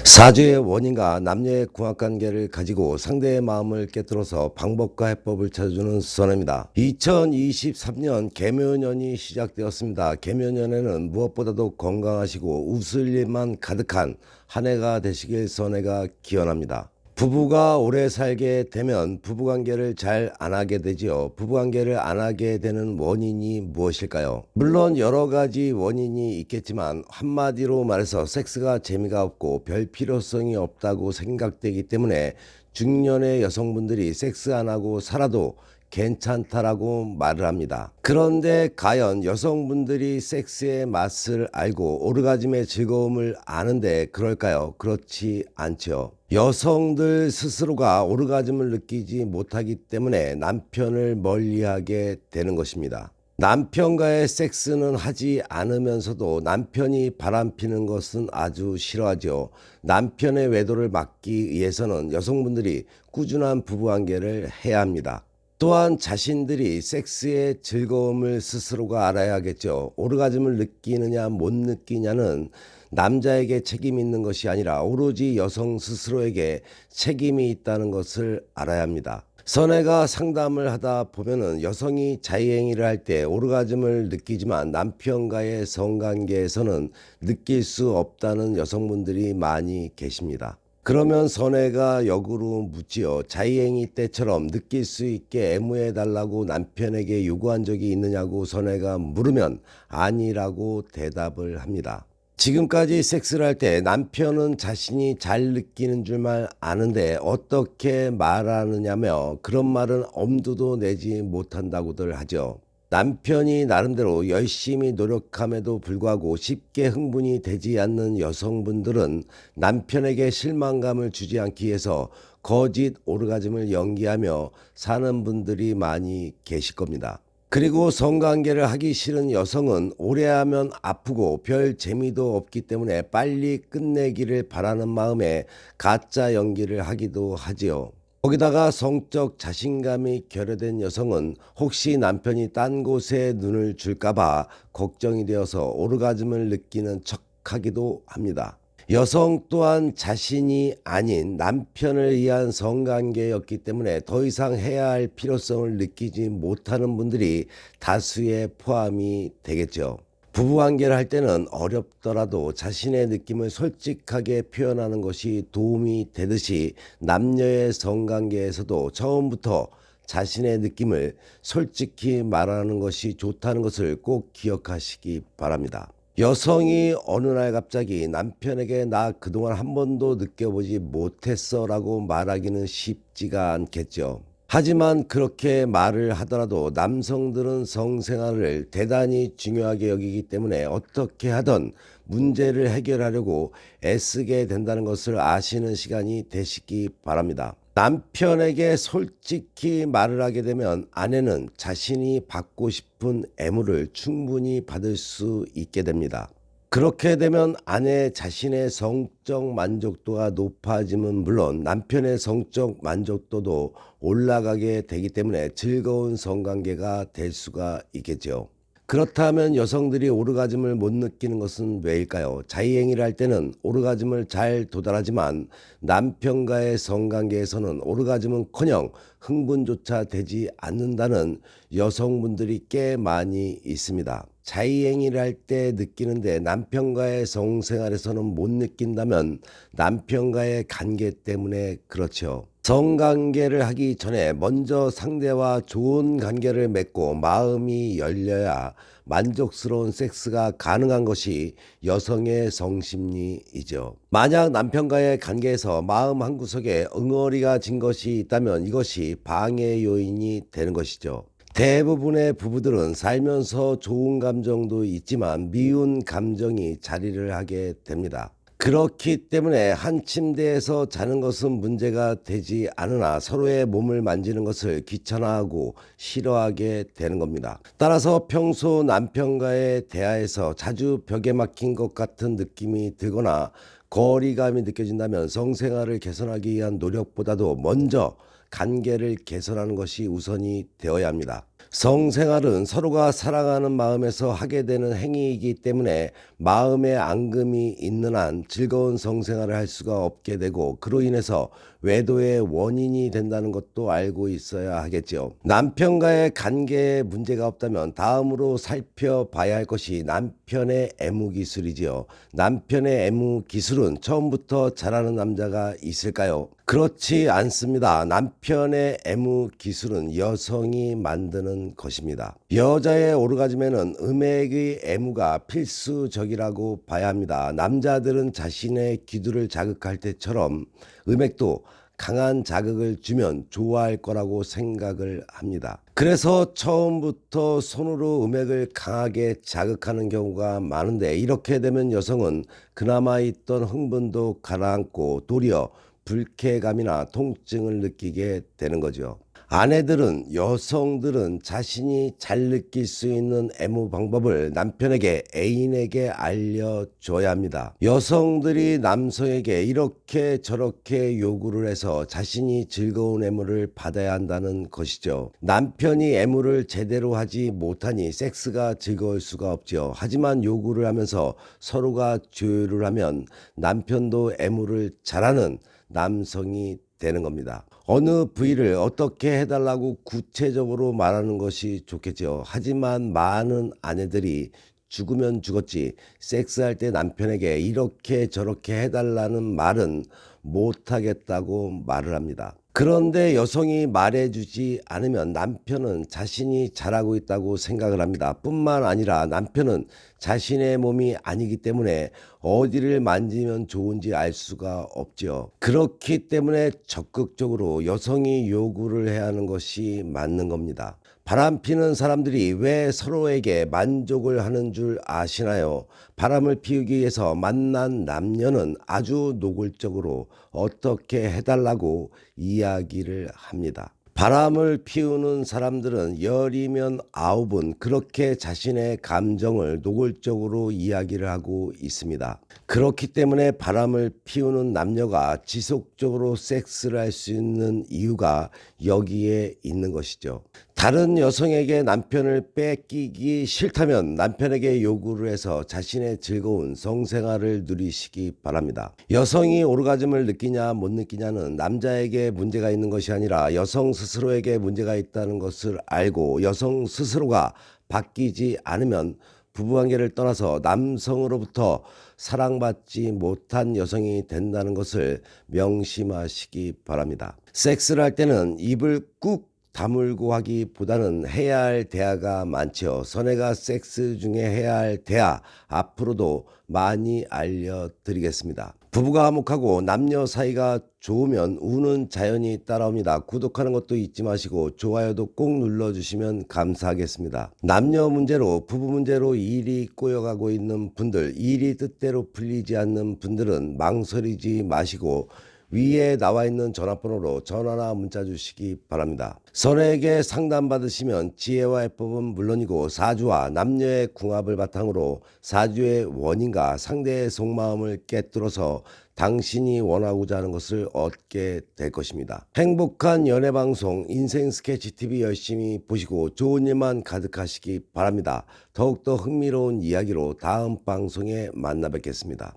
사주의 원인과 남녀의 궁합관계를 가지고 상대의 마음을 깨뜨려서 방법과 해법을 찾아주는 선입니다. 2023년 개묘년이 시작되었습니다. 개묘년에는 무엇보다도 건강하시고 웃을 일만 가득한 한 해가 되시길 선해가 기원합니다. 부부가 오래 살게 되면 부부관계를 잘 안 하게 되지요. 부부관계를 안 하게 되는 원인이 무엇일까요? 물론 여러 가지 원인이 있겠지만 한마디로 말해서 섹스가 재미가 없고 별 필요성이 없다고 생각되기 때문에 중년의 여성분들이 섹스 안 하고 살아도 괜찮다라고 말을 합니다. 그런데 과연 여성분들이 섹스의 맛을 알고 오르가즘의 즐거움을 아는데 그럴까요? 그렇지 않죠. 여성들 스스로가 오르가즘을 느끼지 못하기 때문에 남편을 멀리하게 되는 것입니다. 남편과의 섹스는 하지 않으면서도 남편이 바람피는 것은 아주 싫어하죠. 남편의 외도를 막기 위해서는 여성분들이 꾸준한 부부관계를 해야 합니다. 또한 자신들이 섹스의 즐거움을 스스로가 알아야겠죠. 오르가즘을 느끼느냐 못 느끼냐는 남자에게 책임이 있는 것이 아니라 오로지 여성 스스로에게 책임이 있다는 것을 알아야 합니다. 선혜가 상담을 하다 보면은 여성이 자유행위를 할 때 오르가즘을 느끼지만 남편과의 성관계에서는 느낄 수 없다는 여성분들이 많이 계십니다. 그러면 선혜가 역으로 묻지요. 자유행위 때처럼 느낄 수 있게 애무해 달라고 남편에게 요구한 적이 있느냐고 선혜가 물으면 아니라고 대답을 합니다. 지금까지 섹스를 할 때 남편은 자신이 잘 느끼는 줄만 아는데 어떻게 말하느냐며 그런 말은 엄두도 내지 못한다고들 하죠. 남편이 나름대로 열심히 노력함에도 불구하고 쉽게 흥분이 되지 않는 여성분들은 남편에게 실망감을 주지 않기 위해서 거짓 오르가즘을 연기하며 사는 분들이 많이 계실 겁니다. 그리고 성관계를 하기 싫은 여성은 오래 하면 아프고 별 재미도 없기 때문에 빨리 끝내기를 바라는 마음에 가짜 연기를 하기도 하지요. 거기다가 성적 자신감이 결여된 여성은 혹시 남편이 딴 곳에 눈을 줄까봐 걱정이 되어서 오르가즘을 느끼는 척하기도 합니다. 여성 또한 자신이 아닌 남편을 위한 성관계였기 때문에 더 이상 해야 할 필요성을 느끼지 못하는 분들이 다수에 포함이 되겠죠. 부부관계를 할 때는 어렵더라도 자신의 느낌을 솔직하게 표현하는 것이 도움이 되듯이 남녀의 성관계에서도 처음부터 자신의 느낌을 솔직히 말하는 것이 좋다는 것을 꼭 기억하시기 바랍니다. 여성이 어느 날 갑자기 남편에게 나 그동안 한 번도 느껴보지 못했어 라고 말하기는 쉽지가 않겠죠. 하지만 그렇게 말을 하더라도 남성들은 성생활을 대단히 중요하게 여기기 때문에 어떻게 하든 문제를 해결하려고 애쓰게 된다는 것을 아시는 시간이 되시기 바랍니다. 남편에게 솔직히 말을 하게 되면 아내는 자신이 받고 싶은 애무를 충분히 받을 수 있게 됩니다. 그렇게 되면 아내 자신의 성적 만족도가 높아지면 물론 남편의 성적 만족도도 올라가게 되기 때문에 즐거운 성관계가 될 수가 있겠죠. 그렇다면 여성들이 오르가즘을 못 느끼는 것은 왜일까요? 자유행위를 할 때는 오르가즘을 잘 도달하지만 남편과의 성관계에서는 오르가즘은커녕 흥분조차 되지 않는다는 여성분들이 꽤 많이 있습니다. 자유행위를 할 때 느끼는데 남편과의 성생활에서는 못 느낀다면 남편과의 관계 때문에 그렇죠. 성관계를 하기 전에 먼저 상대와 좋은 관계를 맺고 마음이 열려야 만족스러운 섹스가 가능한 것이 여성의 성심리이죠. 만약 남편과의 관계에서 마음 한구석에 응어리가 진 것이 있다면 이것이 방해 요인이 되는 것이죠. 대부분의 부부들은 살면서 좋은 감정도 있지만 미운 감정이 자리를 하게 됩니다. 그렇기 때문에 한 침대에서 자는 것은 문제가 되지 않으나 서로의 몸을 만지는 것을 귀찮아하고 싫어하게 되는 겁니다. 따라서 평소 남편과의 대화에서 자주 벽에 막힌 것 같은 느낌이 들거나 거리감이 느껴진다면 성생활을 개선하기 위한 노력보다도 먼저 관계를 개선하는 것이 우선이 되어야 합니다. 성생활은 서로가 사랑하는 마음에서 하게 되는 행위이기 때문에 마음에 앙금이 있는 한 즐거운 성생활을 할 수가 없게 되고, 그로 인해서 외도의 원인이 된다는 것도 알고 있어야 하겠죠. 남편과의 관계에 문제가 없다면 다음으로 살펴봐야 할 것이 남편의 애무 기술이지요. 남편의 애무 기술은 처음부터 잘하는 남자가 있을까요? 그렇지 않습니다. 남편의 애무 기술은 여성이 만드는 것입니다. 여자의 오르가즘에는 음액의 애무가 필수적이라고 봐야 합니다. 남자들은 자신의 기두를 자극할 때처럼 음액도 강한 자극을 주면 좋아할 거라고 생각을 합니다. 그래서 처음부터 손으로 음액을 강하게 자극하는 경우가 많은데, 이렇게 되면 여성은 그나마 있던 흥분도 가라앉고 도리어 불쾌감이나 통증을 느끼게 되는 거죠. 아내들은, 여성들은 자신이 잘 느낄 수 있는 애무 방법을 남편에게, 애인에게 알려줘야 합니다. 여성들이 남성에게 이렇게 저렇게 요구를 해서 자신이 즐거운 애무를 받아야 한다는 것이죠. 남편이 애무를 제대로 하지 못하니 섹스가 즐거울 수가 없죠. 하지만 요구를 하면서 서로가 조율을 하면 남편도 애무를 잘하는 남성이 되는 겁니다. 어느 부위를 어떻게 해달라고 구체적으로 말하는 것이 좋겠죠. 하지만 많은 아내들이 죽으면 죽었지 섹스할 때 남편에게 이렇게 저렇게 해달라는 말은 못하겠다고 말을 합니다. 그런데 여성이 말해주지 않으면 남편은 자신이 잘하고 있다고 생각을 합니다. 뿐만 아니라 남편은 자신의 몸이 아니기 때문에 어디를 만지면 좋은지 알 수가 없죠. 그렇기 때문에 적극적으로 여성이 요구를 해야 하는 것이 맞는 겁니다. 바람피는 사람들이 왜 서로에게 만족을 하는 줄 아시나요? 바람을 피우기 위해서 만난 남녀는 아주 노골적으로 어떻게 해달라고 이야기를 합니다. 바람을 피우는 사람들은 열이면 아홉은 그렇게 자신의 감정을 노골적으로 이야기를 하고 있습니다. 그렇기 때문에 바람을 피우는 남녀가 지속적으로 섹스를 할 수 있는 이유가 여기에 있는 것이죠. 다른 여성에게 남편을 뺏기기 싫다면 남편에게 요구를 해서 자신의 즐거운 성생활을 누리시기 바랍니다. 여성이 오르가즘을 느끼냐 못 느끼냐는 남자에게 문제가 있는 것이 아니라 여성 스스로에게 문제가 있다는 것을 알고, 여성 스스로가 바뀌지 않으면 부부관계를 떠나서 남성으로부터 사랑받지 못한 여성이 된다는 것을 명심하시기 바랍니다. 섹스를 할 때는 입을 꾹 다물고 하기보다는 해야 할 대화가 많죠. 선혜가 섹스 중에 해야 할 대화, 앞으로도 많이 알려드리겠습니다. 부부가 화목하고 남녀 사이가 좋으면 우는 자연이 따라옵니다. 구독하는 것도 잊지 마시고 좋아요도 꼭 눌러주시면 감사하겠습니다. 남녀 문제로, 부부 문제로 일이 꼬여가고 있는 분들, 일이 뜻대로 풀리지 않는 분들은 망설이지 마시고 위에 나와 있는 전화번호로 전화나 문자 주시기 바랍니다. 선에게 상담받으시면 지혜와 해법은 물론이고 사주와 남녀의 궁합을 바탕으로 사주의 원인과 상대의 속마음을 깨뚫어서 당신이 원하고자 하는 것을 얻게 될 것입니다. 행복한 연애방송 인생 스케치 TV 열심히 보시고 좋은 일만 가득하시기 바랍니다. 더욱더 흥미로운 이야기로 다음 방송에 만나 뵙겠습니다.